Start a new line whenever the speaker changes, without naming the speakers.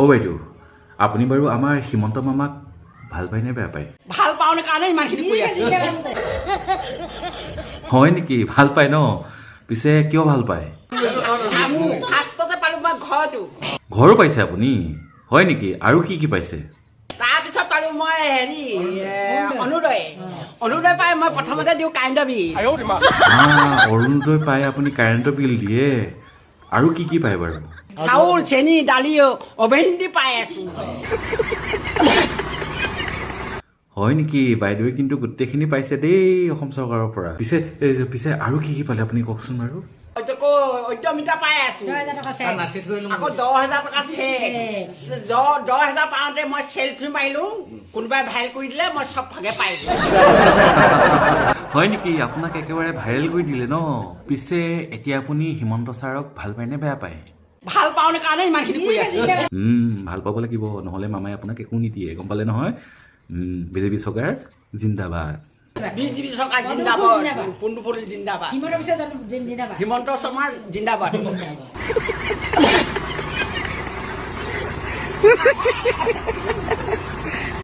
অ' বাইদেউ আপুনি বাৰু আমাৰ হিমন্ত মামাক ভাল পায় নে বেয়া পায়?
ভাল পাওনে কাৰণে ইমানখিনি কৰি আছো
হয় নেকি? ভাল পায় ন? পিছে কিয় ভাল পায়?
ফাৰ্ষ্টতে পালো মই ঘৰটো,
ঘৰো পাইছে আপুনি? হয় নেকি? আৰু কি কি পাইছে?
তাৰপিছত পালো মই হেৰি অৰুণোদয় পাই মই প্ৰথমতে দিওঁ কাৰেণ্টৰ বিল।
অৰুণোদয় পাই আপুনি কাৰেণ্টৰ বিল দিয়ে। আৰু কি কি পায় বাৰু?
চাউল চেনি দালি অভেন দি পাই আছো।
হয় নেকি? বাইদেৱে কিন্তু গোটেইখিনি পাইছে দেই অসম চৰকাৰৰ পৰা। পিছে আৰু কি কি পালে আপুনি কওকচোন বাৰু?
মিটাৰ পাই আছো, আকৌ 10,000 টকা চেক। 10,000 পাওঁতে মই চেল্ফি মাৰিলো, কোনোবাই ভাইৰেল কৰি দিলে, মই চব ভাগে পাইছো।
হয় নেকি? আপোনাক একেবাৰে ভাইৰেল কৰি দিলে ন? পিছে এতিয়া আপুনি হিমন্ত ছাৰক ভাল পায় নে বেয়া পায়?
ভাল পাওনে কাৰণে ইমানখিনি কৰি আছো।
ভাল পাব লাগিব, নহ'লে মামাই আপোনাক একো নিদিয়ে, গম পালে নহয়? বিজেপি চৰকাৰ জিন্দাবাদ।
বিজেপি চৰকাৰ জিন্দাবাদ, পুণ্ডুপুৰি জিন্দাবাদ, হিমন্ত শৰ্মা জিন্দাবাদ।